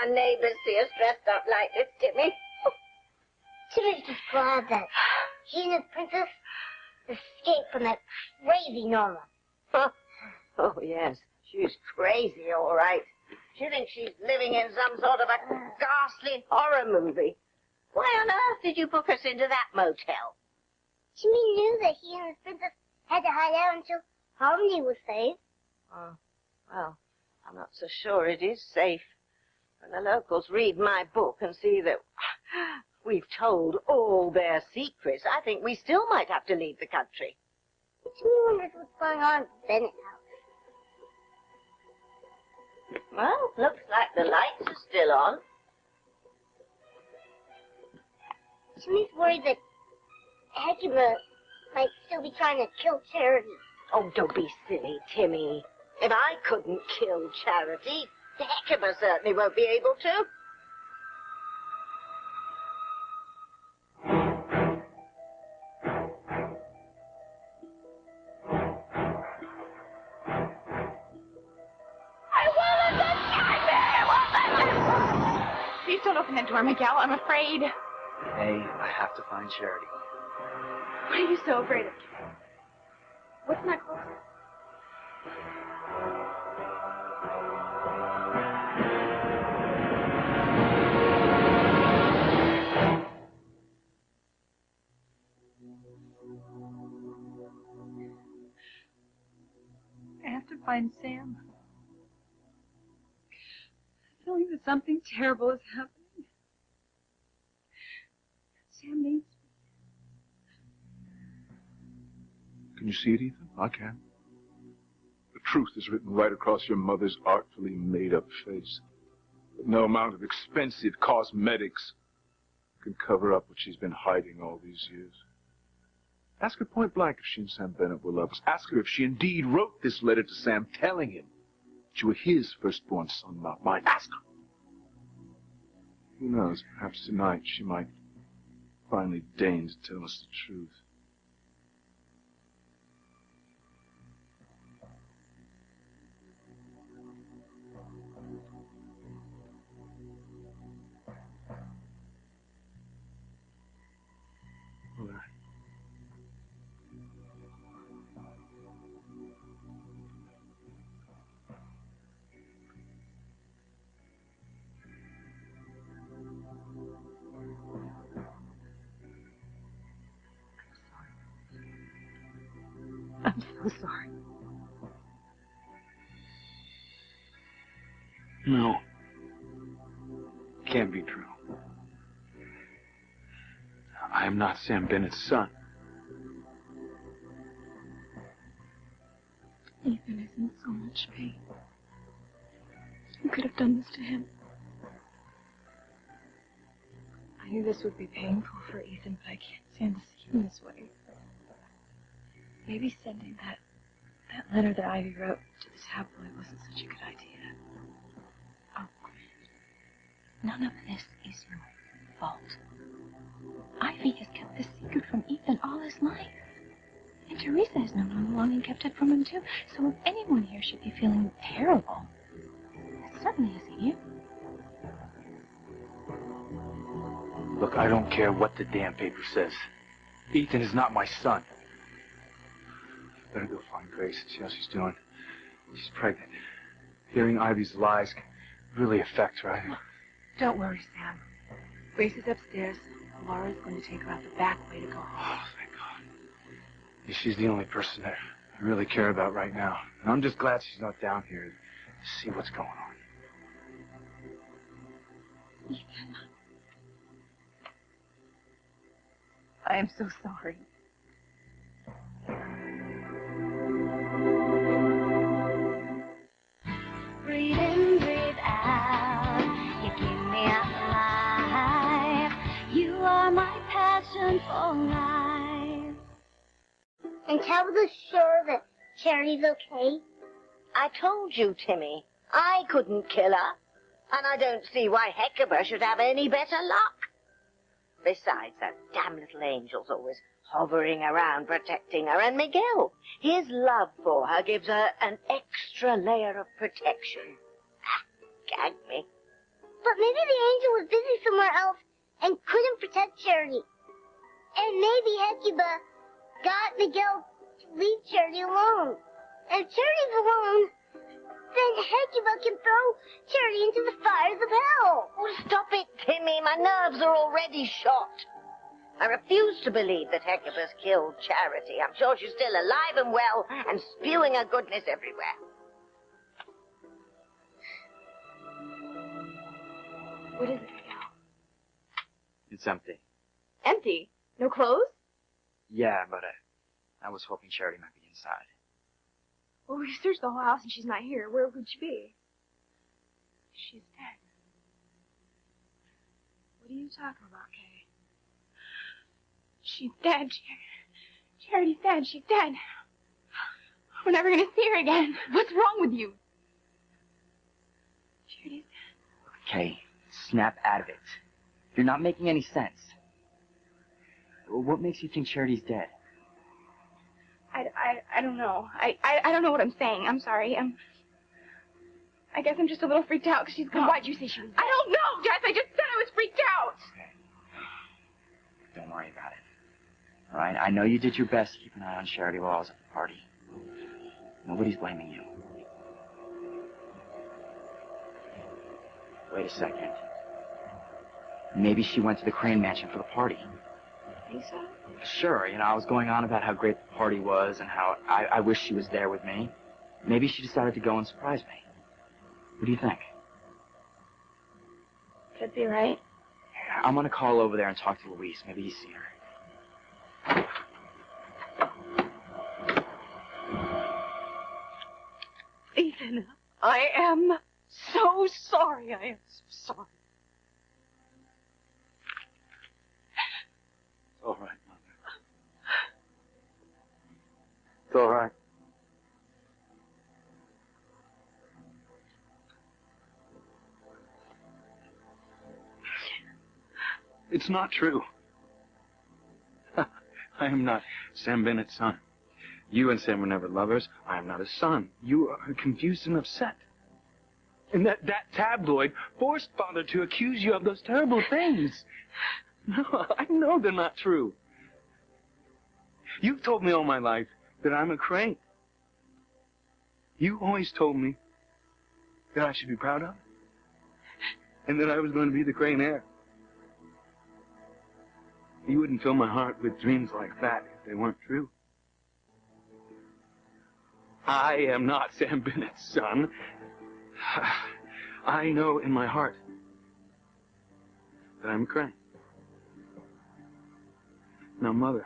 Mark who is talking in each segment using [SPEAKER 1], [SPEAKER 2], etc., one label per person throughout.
[SPEAKER 1] our neighbors see us dressed up like this, Timmy.
[SPEAKER 2] Timmy's just glad that he and his princess escaped from that crazy Norma.
[SPEAKER 1] Oh, yes. She's crazy, all right. She thinks she's living in some sort of a ghastly horror movie. Why on earth did you book us into that motel?
[SPEAKER 2] Timmy knew that he and his princess had to hide out until Harmony was safe.
[SPEAKER 1] Oh, well, I'm not so sure it is safe. When the locals read my book and see that we've told all their secrets, I think we still might have to leave the country.
[SPEAKER 2] Timmy wonders what's going on at the Bennett house.
[SPEAKER 1] Well, looks like the lights are still on.
[SPEAKER 2] Timmy's worried that Hecuba might still be trying to kill Charity.
[SPEAKER 1] Oh, don't be silly, Timmy. If I couldn't kill Charity, Hecuba certainly won't be able to.
[SPEAKER 3] Please don't open that door, Miguel. I'm afraid.
[SPEAKER 4] Hey, I have to find Charity.
[SPEAKER 3] What are you so afraid of? What's in that closet? I have to find Sam. I'm feeling that something terrible is happening. Sam needs me.
[SPEAKER 5] Can you see it, Ethan? I can. The truth is written right across your mother's artfully made-up face. But no amount of expensive cosmetics can cover up what she's been hiding all these years. Ask her point blank if she and Sam Bennett were lovers. Ask her if she indeed wrote this letter to Sam telling him that you were his firstborn son, not mine. Ask her! Who knows, perhaps tonight she might finally deign to tell us the truth.
[SPEAKER 3] I'm so sorry.
[SPEAKER 4] No. Can't be true. I am not Sam Bennett's son.
[SPEAKER 3] Ethan is in so much pain. You could have done this to him. I knew this would be painful for Ethan, but I can't stand to see him this way. Maybe sending that letter that Ivy wrote to the tabloid wasn't such a good idea. Oh, none of this is your fault. Ivy has kept this secret from Ethan all his life. And Teresa has known all along and kept it from him, too. So if anyone here should be feeling terrible, it certainly isn't you.
[SPEAKER 4] Look, I don't care what the damn paper says. Ethan is not my son. Better go find Grace and see how she's doing. She's pregnant. Hearing Ivy's lies can really affect her.
[SPEAKER 3] Don't worry, Sam. Grace is upstairs. Laura's going to take her out the back way to go home.
[SPEAKER 4] Oh, thank God. She's the only person that I really care about right now. And I'm just glad she's not down here to see what's going on.
[SPEAKER 3] Ethan. I am so sorry.
[SPEAKER 2] Breathe in, breathe out. You keep me alive. You are my passion for life. And Tabitha's sure that Charity's okay?
[SPEAKER 1] I told you, Timmy. I couldn't kill her. And I don't see why Hecuba should have any better luck. Besides, that damn little angel's always hovering around protecting her. And Miguel, his love for her gives her an extra layer of protection. Gag me.
[SPEAKER 2] But maybe the angel was busy somewhere else and couldn't protect Charity. And maybe Hecuba got Miguel to leave Charity alone. And if Charity's alone, then Hecuba can throw Charity into the fires of hell.
[SPEAKER 1] Oh, stop it, Timmy. My nerves are already shot. I refuse to believe that Hecuba's killed Charity. I'm sure she's still alive and well and spewing her goodness everywhere.
[SPEAKER 3] What is it, Miguel?
[SPEAKER 6] It's empty.
[SPEAKER 3] Empty? No clothes?
[SPEAKER 6] Yeah, but I was hoping Charity might be inside.
[SPEAKER 3] Well, we've searched the whole house and she's not here. Where could she be? She's dead. What are you talking about, Kay? She's dead. Charity's dead. She's dead. We're never going to see her again. What's wrong with you? Charity's dead.
[SPEAKER 6] Okay, snap out of it. You're not making any sense. What makes you think Charity's dead?
[SPEAKER 3] I don't know. I don't know what I'm saying. I'm sorry. I guess I'm just a little freaked out because she's gone. Why'd you say she was dead? I don't know, Jess. I just said I was freaked out.
[SPEAKER 6] Okay. Don't worry about it. All right? I know you did your best to keep an eye on Charity while I was at the party. Nobody's blaming you. Wait a second. Maybe she went to the Crane Mansion for the party.
[SPEAKER 3] Think so?
[SPEAKER 6] Sure, I was going on about how great the party was and how I wish she was there with me. Maybe she decided to go and surprise me. What do you think?
[SPEAKER 3] Could be right.
[SPEAKER 6] I'm gonna call over there and talk to Luis. Maybe he's seen her.
[SPEAKER 3] Ethan, I am so sorry. I am so sorry.
[SPEAKER 4] It's all right, Mother. It's all right. It's not true. I am not Sam Bennett's son. You and Sam were never lovers. I am not his son. You are confused and upset. And that tabloid forced Father to accuse you of those terrible things. No, I know they're not true. You've told me all my life that I'm a Crane. You always told me that I should be proud of, and that I was going to be the Crane heir. You wouldn't fill my heart with dreams like that if they weren't true. I am not Sam Bennett's son. I know in my heart that I'm a Crane. Now, Mother,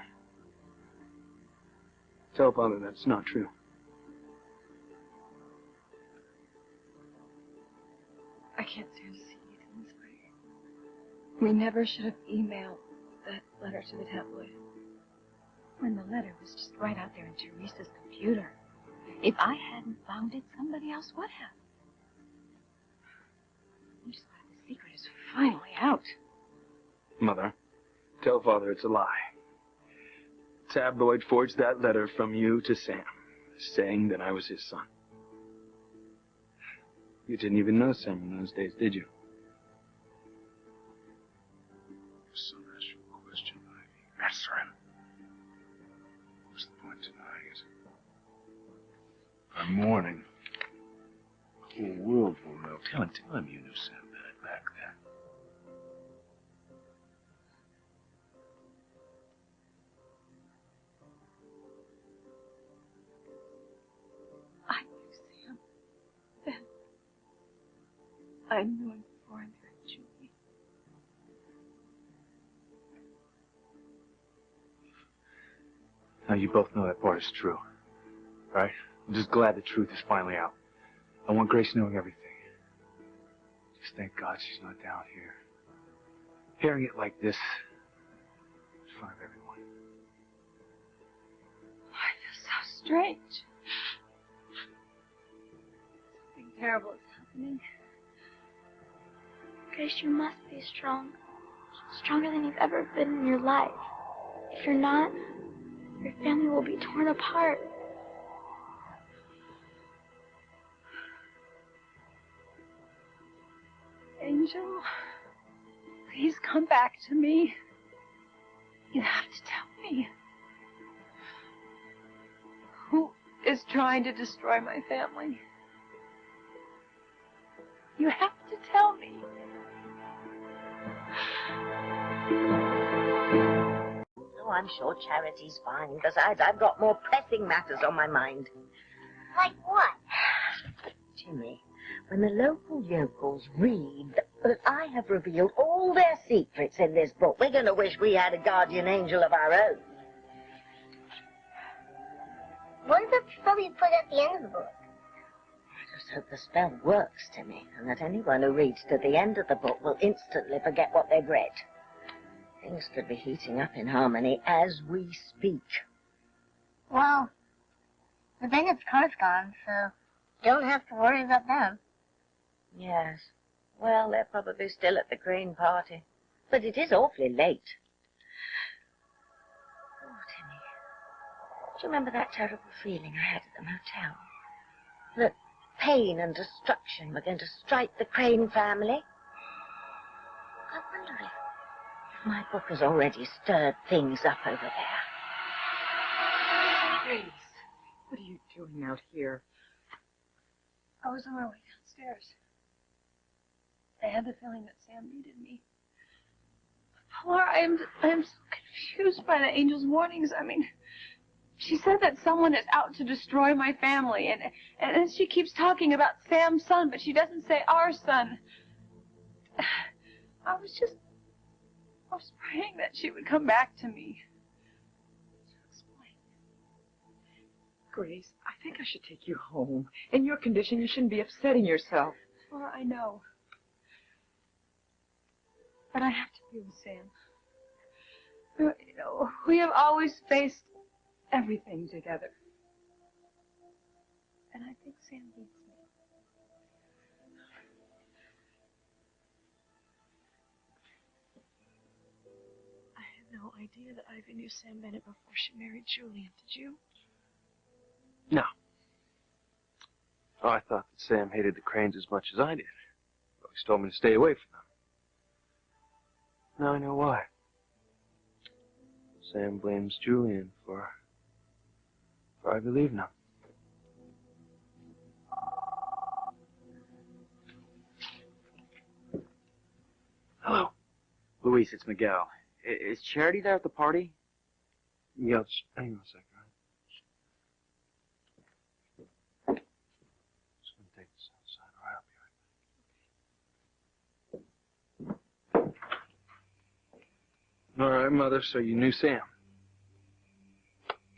[SPEAKER 4] tell Father that's not true.
[SPEAKER 3] I can't stand to see Ethan this way. We never should have emailed that letter to the tabloid. When the letter was just right out there in Teresa's computer. If I hadn't found it, somebody else would have. I'm just glad the secret is finally out.
[SPEAKER 4] Mother, tell Father it's a lie. Tabloid forged that letter from you to Sam, saying that I was his son. You didn't even know Sam in those days, did you?
[SPEAKER 5] Your son asked you a question, Ivy. Answer him. What's the point denying it? I'm mourning. The whole world will know. Tell him you knew Sam Bennett back then.
[SPEAKER 3] I knew Sam. Then I knew him before I married Julie.
[SPEAKER 4] Now, you both know that part is true, right? I'm just glad the truth is finally out. I want Grace knowing everything. Just thank God she's not down here. Hearing it like this in front of everyone.
[SPEAKER 3] I feel so strange. Something terrible is happening.
[SPEAKER 2] Grace, you must be strong. Stronger than you've ever been in your life. If you're not, your family will be torn apart.
[SPEAKER 3] Angel. Angel, please come back to me. You have to tell me. Who is trying to destroy my family? You have to tell me.
[SPEAKER 1] Oh, I'm sure Charity's fine. Besides, I've got more pressing matters on my mind.
[SPEAKER 2] Like what?
[SPEAKER 1] Timmy, when the local yokels read that I have revealed all their secrets in this book, we're going to wish we had a guardian angel of our own.
[SPEAKER 2] What is the spell you put at the end of the book?
[SPEAKER 1] I just hope the spell works, Timmy, and that anyone who reads to the end of the book will instantly forget what they've read. Things could be heating up in Harmony as we speak.
[SPEAKER 2] Well, the Bennett's car's gone, so don't have to worry about them.
[SPEAKER 1] Yes. Well, they're probably still at the green party. But it is awfully late. Oh, Timmy. Do you remember that terrible feeling I had at the motel? That pain and destruction were going to strike the Crane family? I wonder if my book has already stirred things up over there.
[SPEAKER 3] Grace, what are you doing out here? I was on my way downstairs. I had the feeling that Sam needed me. Laura, I am so confused by the angel's warnings. I mean, she said that someone is out to destroy my family, and then she keeps talking about Sam's son, but she doesn't say our son. I was praying that she would come back to me. To explain.
[SPEAKER 7] Grace, I think I should take you home. In your condition, you shouldn't be upsetting yourself.
[SPEAKER 3] Laura, I know. But I have to be with Sam. You know, we have always faced everything together. And I think Sam needs me.
[SPEAKER 7] I had no idea that Ivy knew Sam Bennett before she married Julian. Did you?
[SPEAKER 8] No. Oh, I thought that Sam hated the Cranes as much as I did. He always told me to stay away from them. Now I know why. Sam blames Julian for Ivy leaving him.
[SPEAKER 6] Hello. Luis, it's Miguel. Is Charity there at the party?
[SPEAKER 8] Yeah, hang on a second. Just gonna take this outside. All right, I'll be right back. All right, Mother, so you knew Sam.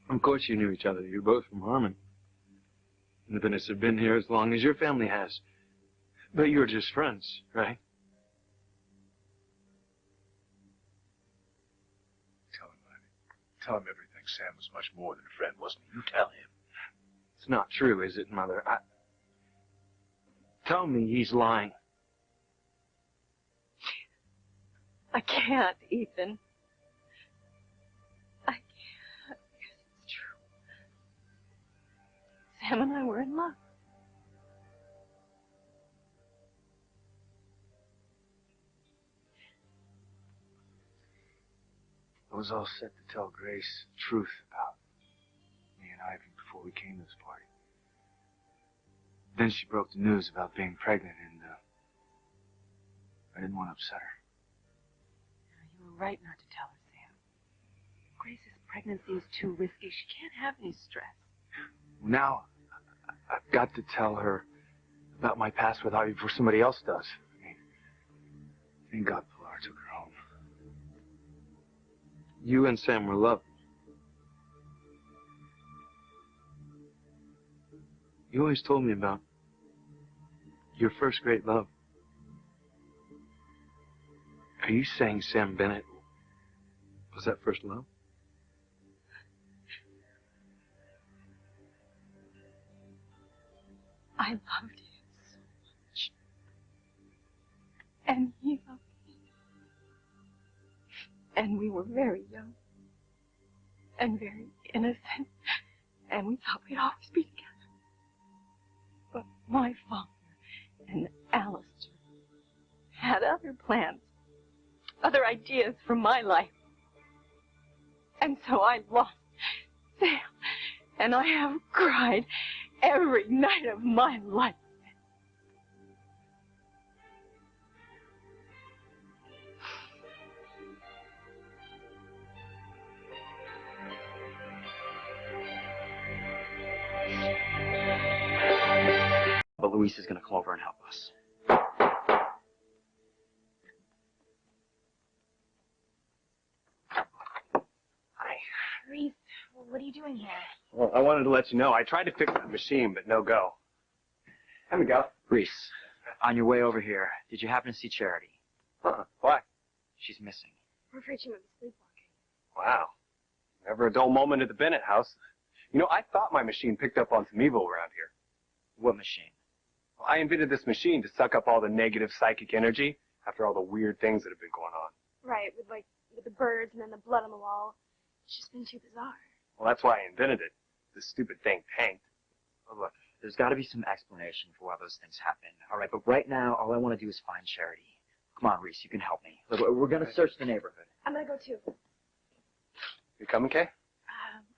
[SPEAKER 8] Of course you knew each other. You're both from Harmon. And the Bennetts have been here as long as your family has. But you were just friends, right?
[SPEAKER 5] Tell him everything. Sam was much more than a friend, wasn't he? You tell him.
[SPEAKER 8] It's not true, is it, Mother? Tell me he's lying.
[SPEAKER 3] I can't, Ethan. I can't, because it's true. Sam and I were in love.
[SPEAKER 8] I was all set to tell Grace the truth about me and Ivy before we came to this party. Then she broke the news about being pregnant, and I didn't want to upset her.
[SPEAKER 7] You were right not to tell her, Sam. Grace's pregnancy is too risky. She can't have any stress.
[SPEAKER 8] Now, I've got to tell her about my past with Ivy before somebody else does. I mean, thank God Pilar took her home. You and Sam were loved. You always told me about your first great love. Are you saying Sam Bennett was that first love?
[SPEAKER 3] I loved him so much. And he loved me. And we were very young. And very innocent. And we thought we'd always be together. But my father and Alistair had other plans, other ideas for my life. And so I lost Sam, and I have cried every night of my life.
[SPEAKER 6] But Luis is going to come over and help us.
[SPEAKER 7] Reese, what are you doing here?
[SPEAKER 9] Well, I wanted to let you know. I tried to fix the machine, but no go. Here we go.
[SPEAKER 6] Reese, on your way over here, did you happen to see Charity?
[SPEAKER 9] Why?
[SPEAKER 6] She's missing.
[SPEAKER 7] We're afraid she might be sleepwalking.
[SPEAKER 9] Wow. Never a dull moment at the Bennett house. You know, I thought my machine picked up on some evil around here.
[SPEAKER 6] What machine?
[SPEAKER 9] Well, I invented this machine to suck up all the negative psychic energy after all the weird things that have been going on.
[SPEAKER 7] Right, with the birds and then the blood on the wall. It's just been too bizarre.
[SPEAKER 9] Well, that's why I invented it. This stupid thing tanked.
[SPEAKER 6] Well, look, there's got to be some explanation for why those things happen. All right, but right now, all I want to do is find Charity. Come on, Reese, you can help me. Look, we're going to search the neighborhood.
[SPEAKER 7] I'm going to go too.
[SPEAKER 9] You coming, Kay?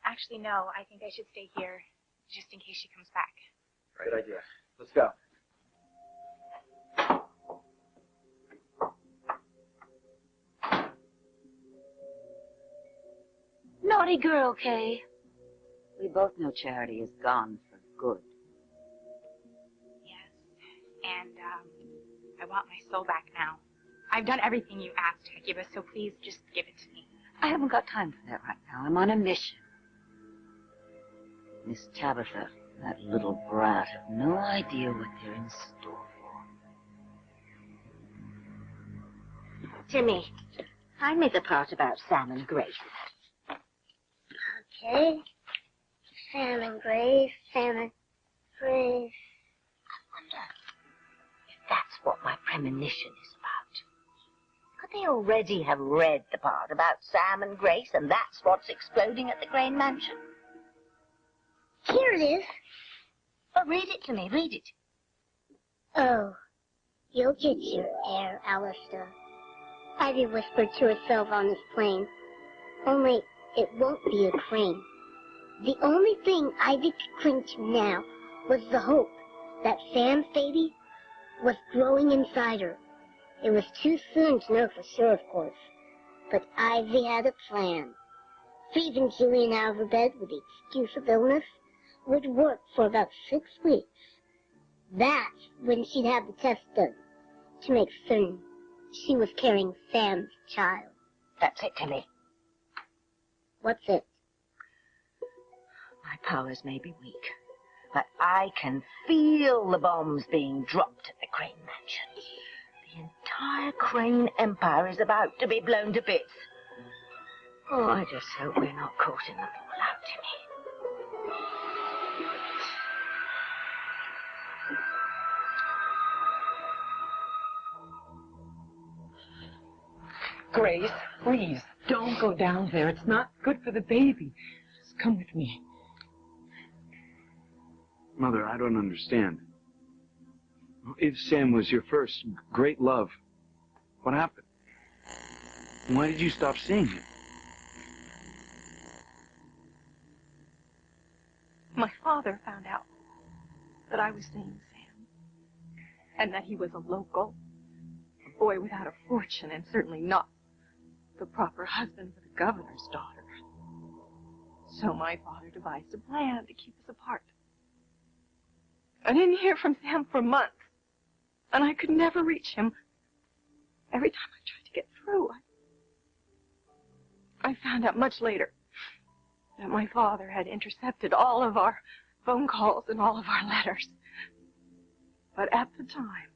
[SPEAKER 7] Actually, no. I think I should stay here just in case she comes back.
[SPEAKER 6] Right. Good idea. Let's go.
[SPEAKER 1] Naughty girl, Kay. We both know Charity is gone for good.
[SPEAKER 10] Yes, and I want my soul back now. I've done everything you asked, Hecuba, so please just give it to me.
[SPEAKER 1] I haven't got time for that right now. I'm on a mission. Miss Tabitha, that little brat, have no idea what they're in store for. Timmy, find me the part about Sam and Grace.
[SPEAKER 2] Okay. Sam and Grace, Sam and Grace.
[SPEAKER 1] I wonder if that's what my premonition is about. Could they already have read the part about Sam and Grace, and that's what's exploding at the Crane Mansion?
[SPEAKER 2] Here it is.
[SPEAKER 1] Oh, read it to me, read it.
[SPEAKER 2] Oh, you'll get your air, Alistair. Ivy whispered to herself on this plane. Only it won't be a crane. The only thing Ivy could cling to now was the hope that Sam's baby was growing inside her. It was too soon to know for sure, of course. But Ivy had a plan. Freezing Julian out of her bed with the excuse of illness would work for about 6 weeks. That's when she'd have the test done to make certain she was carrying Sam's child.
[SPEAKER 1] That's it, Timmy.
[SPEAKER 2] What's it?
[SPEAKER 1] My powers may be weak, but I can feel the bombs being dropped at the Crane Mansion. The entire Crane Empire is about to be blown to bits. Oh, I just hope we're not caught in the fallout, Timmy.
[SPEAKER 7] Grace, please, don't go down there. It's not good for the baby. Just come with me.
[SPEAKER 8] Mother, I don't understand. If Sam was your first great love, what happened? Why did you stop seeing him?
[SPEAKER 3] My father found out that I was seeing Sam, and that he was a local, a boy without a fortune, and certainly not the proper husband for the governor's daughter. So my father devised a plan to keep us apart. I didn't hear from Sam for months, and I could never reach him. Every time I tried to get through, I found out much later that my father had intercepted all of our phone calls and all of our letters. But at the time,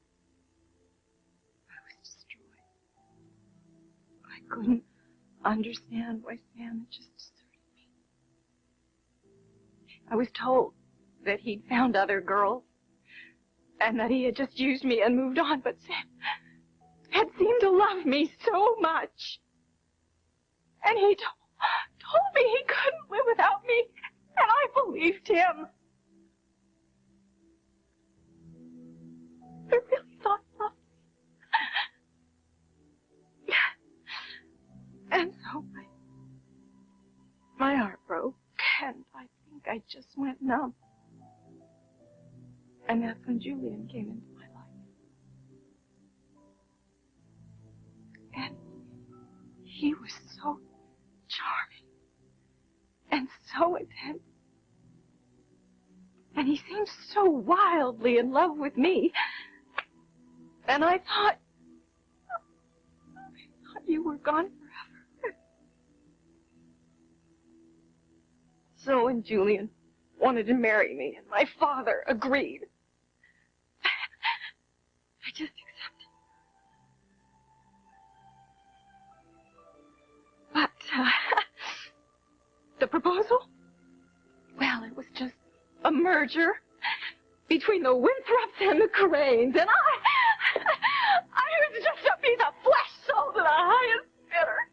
[SPEAKER 3] I was destroyed. I couldn't understand why Sam had just deserted me. I was told that he'd found other girls and that he had just used me and moved on, but Sam had seemed to love me so much. And he told me he couldn't live without me, and I believed him. I really thought he loved me.
[SPEAKER 7] just went numb. And that's when Julian came into my life. And he was so charming and so intense. And he seemed so wildly in love with me. And I thought you were gone forever. So when Julian wanted to marry me and my father agreed, I just accepted. But the proposal? Well, it was just a merger between the Winthrops and the Cranes, and I was just to be the flesh sold to the highest bidder.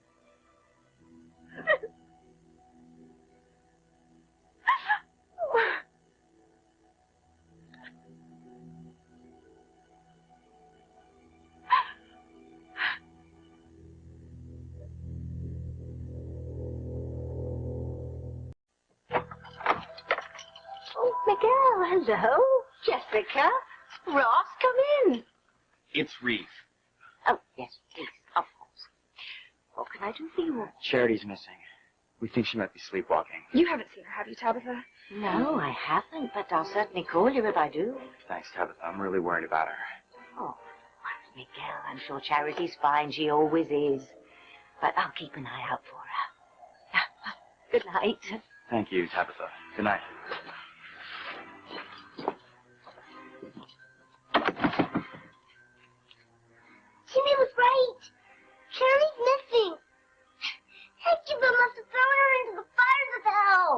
[SPEAKER 1] Oh, Miguel, hello. Jessica. Ross, come in.
[SPEAKER 6] It's Reeve.
[SPEAKER 1] Oh, yes, please, of course. What can I do for you?
[SPEAKER 6] Charity's missing. We think she might be sleepwalking.
[SPEAKER 10] You haven't seen her, have you, Tabitha?
[SPEAKER 1] No, I haven't, but I'll certainly call you if I do.
[SPEAKER 6] Thanks, Tabitha. I'm really worried about her.
[SPEAKER 1] Oh, Miguel, I'm sure Charity's fine. She always is. But I'll keep an eye out for her. Good night.
[SPEAKER 6] Thank you, Tabitha. Good night.
[SPEAKER 2] Timmy was right. Charity's missing. Hecuba must have thrown her into the fires of hell.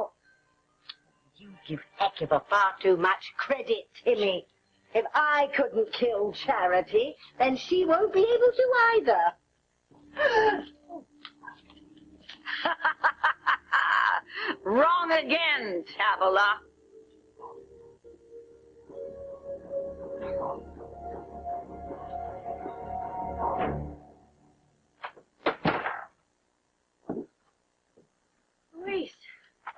[SPEAKER 1] You give Hecuba far too much credit, Timmy. If I couldn't kill Charity, then she won't be able to either. Wrong again, Tabula.
[SPEAKER 10] Luis, I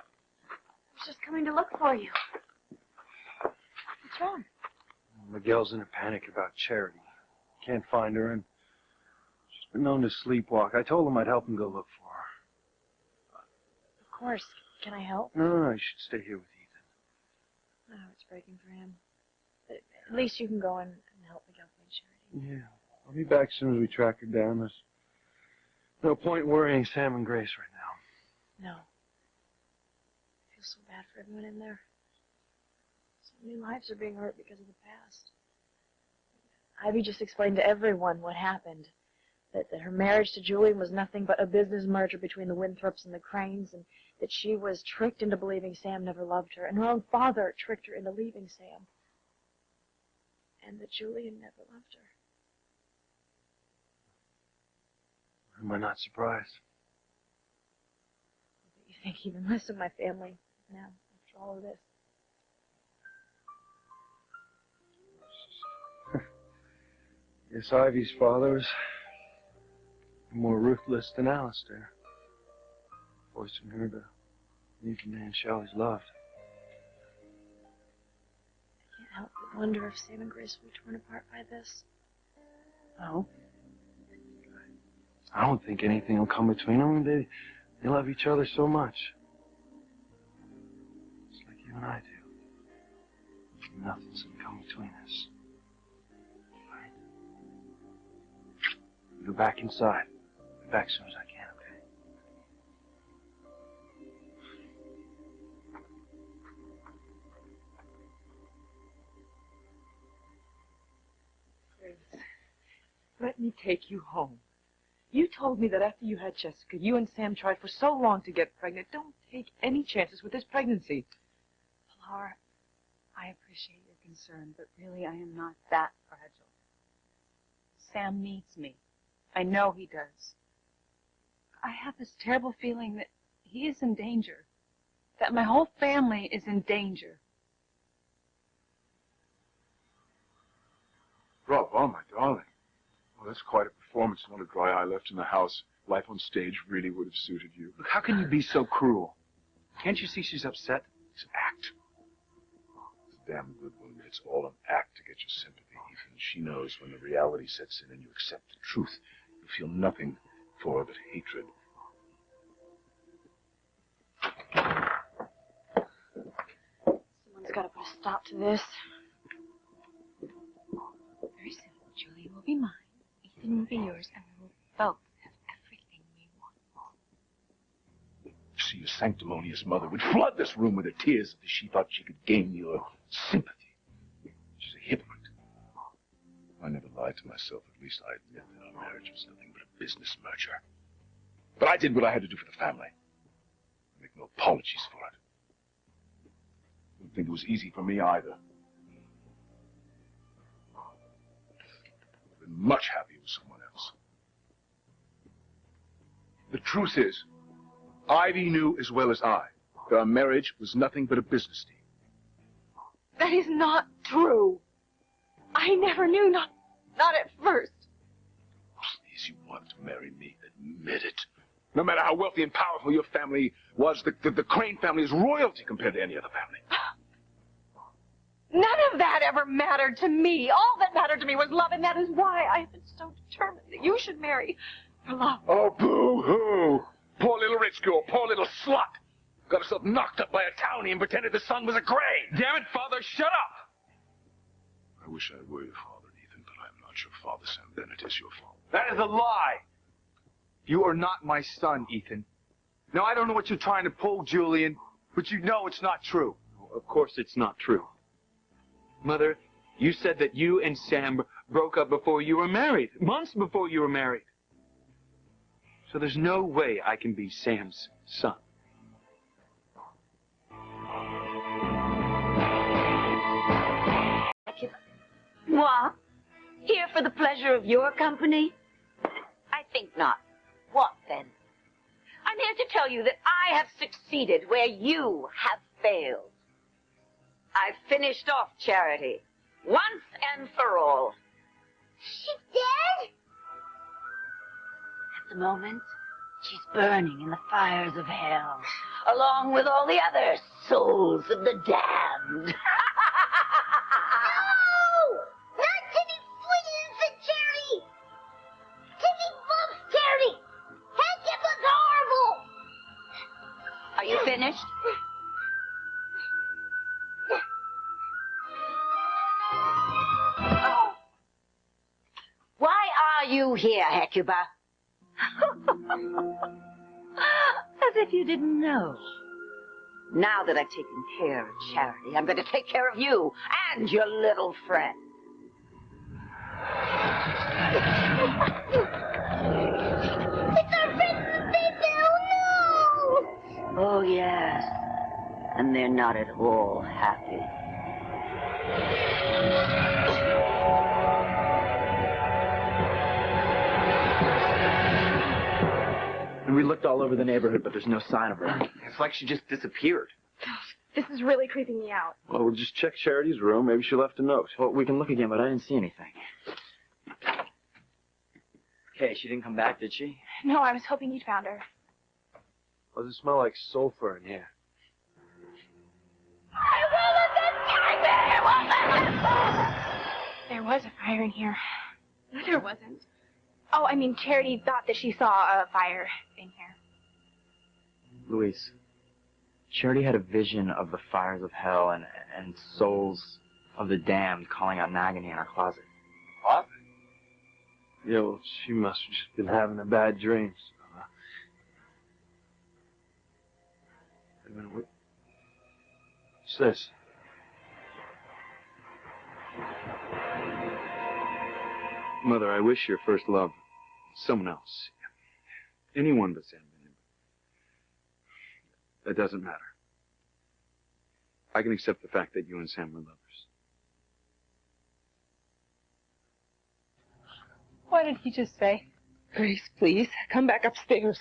[SPEAKER 10] was just coming to look for you. What's wrong?
[SPEAKER 9] Miguel's in a panic about Charity. Can't find her, and she's been known to sleepwalk. I told him I'd help him go look for her.
[SPEAKER 3] Of course. Can I help?
[SPEAKER 9] No, you should stay here with Ethan.
[SPEAKER 3] Oh, it's breaking for him. But at least you can go and help Miguel find Charity.
[SPEAKER 9] Yeah, I'll be back as soon as we track her down. There's no point worrying Sam and Grace right now.
[SPEAKER 3] No. I feel so bad for everyone in there. So many lives are being hurt because of the past. Ivy just explained to everyone what happened. That her marriage to Julian was nothing but a business merger between the Winthrops and the Cranes, and that she was tricked into believing Sam never loved her, and her own father tricked her into leaving Sam. And that Julian never loved her.
[SPEAKER 9] Am I not surprised?
[SPEAKER 3] But you think even less of my family now, after all of this.
[SPEAKER 9] Yes, Ivy's father was more ruthless than Alistair, forcing her to leave the man she always loved.
[SPEAKER 3] I can't help but wonder if Sam and Grace will be torn apart by this.
[SPEAKER 9] No. I don't think anything will come between them. They love each other so much. Just like you and I do. Nothing's gonna come between us. Right? Go back inside. Be back as soon as I can, okay?
[SPEAKER 7] Grace, let me take you home. You told me that after you had Jessica, you and Sam tried for so long to get pregnant. Don't take any chances with this pregnancy.
[SPEAKER 11] Laura, I appreciate your concern, but really I am not that fragile. Sam needs me. I know he does. I have this terrible feeling that he is in danger, that my whole family is in danger.
[SPEAKER 5] Bravo, my darling. Well, that's quite a performance. Not a dry eye left in the house. Life on stage really would have suited you.
[SPEAKER 8] Look, how can you be so cruel? Can't you see she's upset?
[SPEAKER 5] It's an act. It's a damn good one, but it's all an act to get your sympathy, Ethan. She knows when the reality sets in and you accept the truth, you feel nothing for her but hatred.
[SPEAKER 3] Someone's got to put a stop to this. Very soon, Julie will be mine, Ethan will be yours, and we will both have everything we want.
[SPEAKER 5] See, your sanctimonious mother would flood this room with her tears if she thought she could gain your sympathy. She's a hypocrite. I never lied to myself. At least I admit that our marriage was nothing but a business merger. But I did what I had to do for the family. I make no apologies for it. I don't think it was easy for me either. I've been much happier with someone else. The truth is, Ivy knew as well as I that our marriage was nothing but a business deal.
[SPEAKER 7] That is not true. I never knew, not at first.
[SPEAKER 5] Please, you wanted to marry me. Admit it. No matter how wealthy and powerful your family was, the Crane family is royalty compared to any other family.
[SPEAKER 7] None of that ever mattered to me. All that mattered to me was love, and that is why I have been so determined that you should marry for love.
[SPEAKER 5] Oh, boo-hoo. Poor little rich girl, poor little slut. Got herself knocked up by a townie and pretended the sun was a gray.
[SPEAKER 4] Damn it, Father, shut up!
[SPEAKER 5] I wish I were your father, Ethan, but I'm not your father. Sam Bennett is your father.
[SPEAKER 4] That is a lie! You are not my son, Ethan. Now, I don't know what you're trying to pull, Julian, but you know it's not true.
[SPEAKER 9] Of course it's not true. Mother, you said that you and Sam broke up before you were married, months before you were married. So there's no way I can be Sam's son.
[SPEAKER 1] Moi? Here for the pleasure of your company? I think not. What then? I'm here to tell you that I have succeeded where you have failed. I've finished off Charity, once and for all.
[SPEAKER 2] She's dead?
[SPEAKER 1] At the moment, she's burning in the fires of hell, along with all the other souls of the damned.
[SPEAKER 2] No! Not Timmy Sweet Innocent Charity! Timmy loves Charity! Headgeber's horrible!
[SPEAKER 1] Are you finished? Why are you here, Hecuba? As if you didn't know. Now that I've taken care of Charity, I'm going to take care of you and your little friend.
[SPEAKER 2] It's our friends, baby! Oh, no!
[SPEAKER 1] Oh, yes. And they're not at all happy.
[SPEAKER 6] And we looked all over the neighborhood, but there's no sign of her. It's like she just disappeared.
[SPEAKER 10] This is really creeping me out.
[SPEAKER 9] Well, we'll just check Charity's room. Maybe she left a note.
[SPEAKER 6] Well, we can look again, but I didn't see anything. Okay, she didn't come back, did she?
[SPEAKER 10] No, I was hoping you'd found her.
[SPEAKER 9] Does it smell like sulfur in here?
[SPEAKER 10] There was a fire in here. No, there wasn't. Oh, I mean, Charity thought that she saw a fire in here.
[SPEAKER 6] Louise, Charity had a vision of the fires of hell and souls of the damned calling out in agony in our closet.
[SPEAKER 9] What? Yeah, well, she must have just been having a bad dream. Wait a minute, what's this? Mother, I wish your first love was someone else. Anyone but Sam Bennett. That doesn't matter. I can accept the fact that you and Sam were lovers.
[SPEAKER 11] What did he just say? Grace, please, come back upstairs.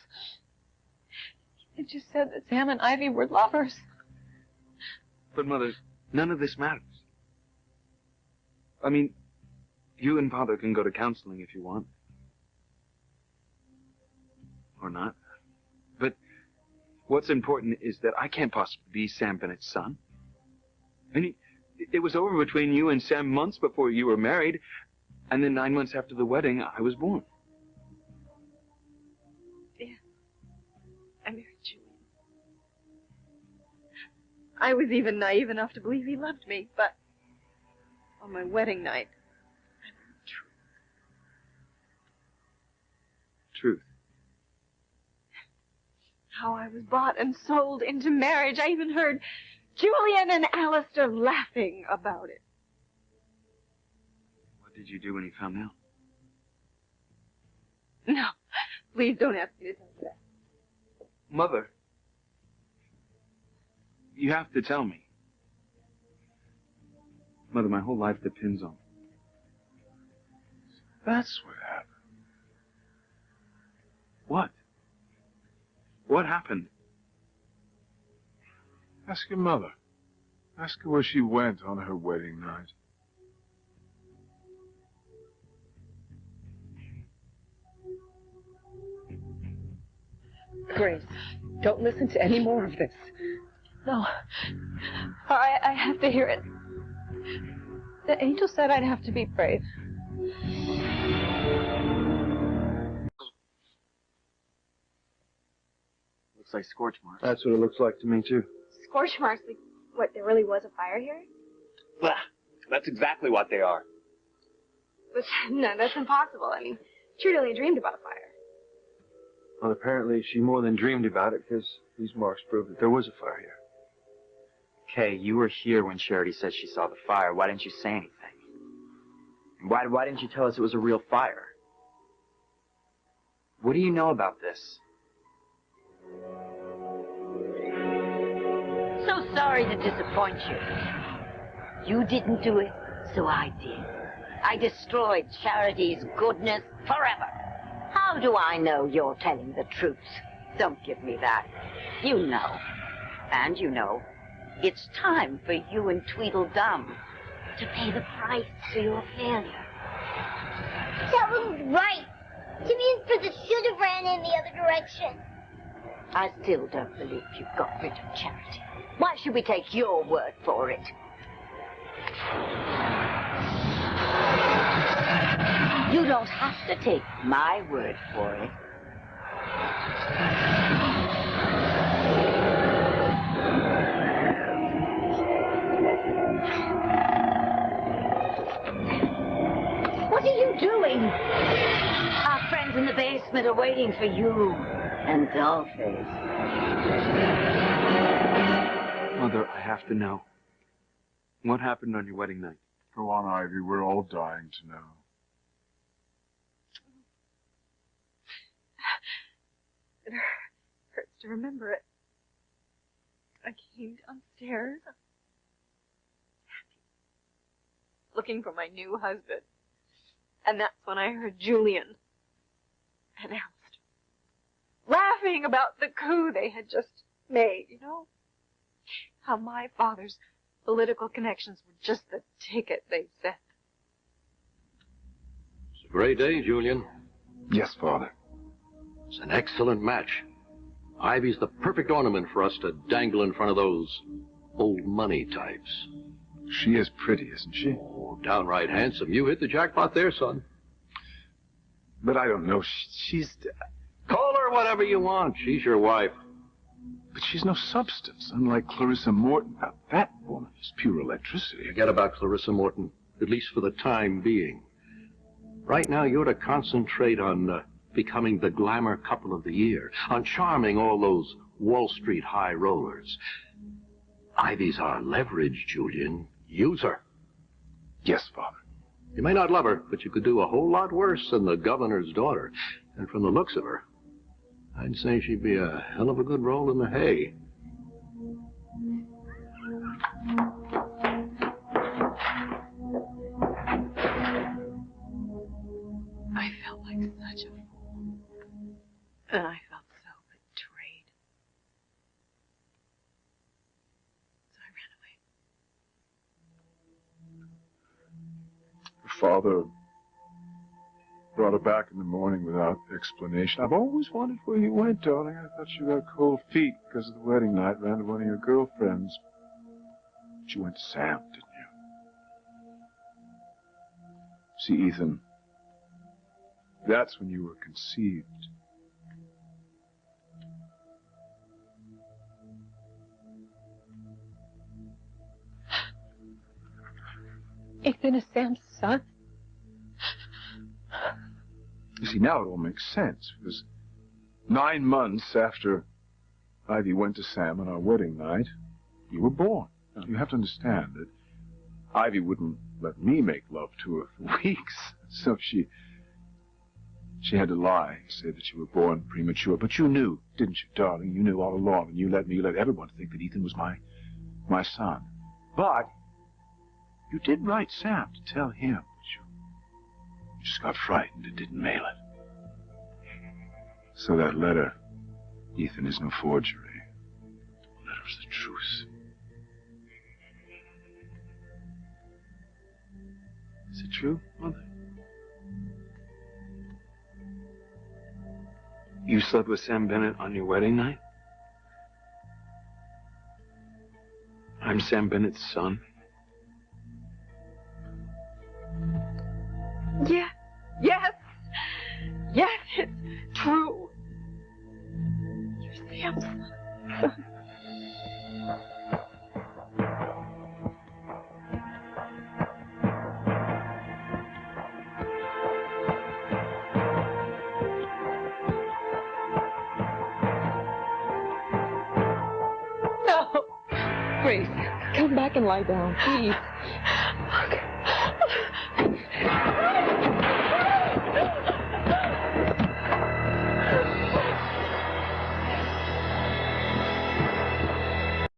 [SPEAKER 11] He just said that Sam and Ivy were lovers.
[SPEAKER 9] But, Mother, none of this matters. I mean, you and Father can go to counseling if you want. Or not. But What's important is that I can't possibly be Sam Bennett's son. And it was over between you and Sam months before you were married, and then 9 months after the wedding, I was born.
[SPEAKER 7] Yeah. I married Julian. I was even naive enough to believe he loved me, but on my wedding night, I learned the truth.
[SPEAKER 9] Truth.
[SPEAKER 7] How I was bought and sold into marriage. I even heard Julian and Alistair laughing about it.
[SPEAKER 9] What did you do when you found out?
[SPEAKER 7] No, please don't ask me to tell you that.
[SPEAKER 9] Mother, you have to tell me. Mother, my whole life depends on it.
[SPEAKER 5] That's what happened.
[SPEAKER 9] What? What happened?
[SPEAKER 5] Ask your mother. Ask her where she went on her wedding night.
[SPEAKER 11] Grace, don't listen to any more of this.
[SPEAKER 7] No. I have to hear it. The angel said I'd have to be brave.
[SPEAKER 6] Looks like scorch marks.
[SPEAKER 9] That's what it looks like to me, too.
[SPEAKER 10] Scorch marks, like, what, there really was a fire here?
[SPEAKER 9] Bah, that's exactly what they are.
[SPEAKER 10] But, no, that's impossible. I mean, Trudy only dreamed about a fire.
[SPEAKER 9] Well, apparently she more than dreamed about it, because these marks prove that there was a fire here.
[SPEAKER 6] Kay, you were here when Charity said she saw the fire. Why didn't you say anything? Why didn't you tell us it was a real fire? What do you know about this?
[SPEAKER 1] So sorry to disappoint you. You didn't do it, so I did. I destroyed Charity's goodness forever. How do I know you're telling the truth? Don't give me that. You know. And you know, it's time for you and Tweedledum to pay the price for your failure.
[SPEAKER 2] That was right. Timmy and Princess should have ran in the other direction.
[SPEAKER 1] I still don't believe you got rid of Charity. Why should we take your word for it? You don't have to take my word for it. What are you doing? Our friends in the basement are waiting for you and Dollface.
[SPEAKER 9] Mother, I have to know. What happened on your wedding night?
[SPEAKER 5] Go on, Ivy. We're all dying to know.
[SPEAKER 7] It hurts to remember it. I came downstairs, looking for my new husband. And that's when I heard Julian and Alistair laughing about the coup they had just made, you know? How my father's political connections were just the ticket they sent.
[SPEAKER 12] It's a great day, Julian.
[SPEAKER 5] Yes, Father.
[SPEAKER 12] It's an excellent match. Ivy's the perfect ornament for us to dangle in front of those old money types.
[SPEAKER 5] She is pretty, isn't she?
[SPEAKER 12] Oh, downright handsome. You hit the jackpot there, son.
[SPEAKER 5] But I don't know. She's...
[SPEAKER 12] Call her whatever you want. She's your wife.
[SPEAKER 5] But she's no substance, unlike Clarissa Morton. Now, that woman is pure electricity.
[SPEAKER 12] Forget about Clarissa Morton, at least for the time being. Right now, you're to concentrate on becoming the glamour couple of the year, on charming all those Wall Street high rollers. Ivy's our leverage, Julian. Use her.
[SPEAKER 5] Yes, Father.
[SPEAKER 12] You may not love her, but you could do a whole lot worse than the governor's daughter. And from the looks of her, I'd say she'd be a hell of a good roll in the hay.
[SPEAKER 7] I felt like such a fool. And I felt so betrayed. So I ran away.
[SPEAKER 5] Father, Brought her back in the morning without explanation. I've always wondered where you went, darling. I thought you got cold feet because of the wedding night. Ran to one of your girlfriends. But you went to Sam, didn't you? See, Ethan, that's when you were conceived.
[SPEAKER 7] Ethan is Sam's son?
[SPEAKER 5] You see, now it all makes sense, because 9 months after Ivy went to Sam on our wedding night, you were born. Now, you have to understand that Ivy wouldn't let me make love to her for weeks, so she had to lie, say that you were born premature. But you knew, didn't you, darling? You knew all along, and you let everyone think that Ethan was my son. But you did write Sam to tell him, but you just got frightened and didn't mail it. So that letter, Ethan, is no forgery. The letter's the truth.
[SPEAKER 9] Is it true, Mother? You slept with Sam Bennett on your wedding night? I'm Sam Bennett's son.
[SPEAKER 7] Yeah. Yes. Yes, it's true. You're Sam's son. No. Grace, come back and lie down, please.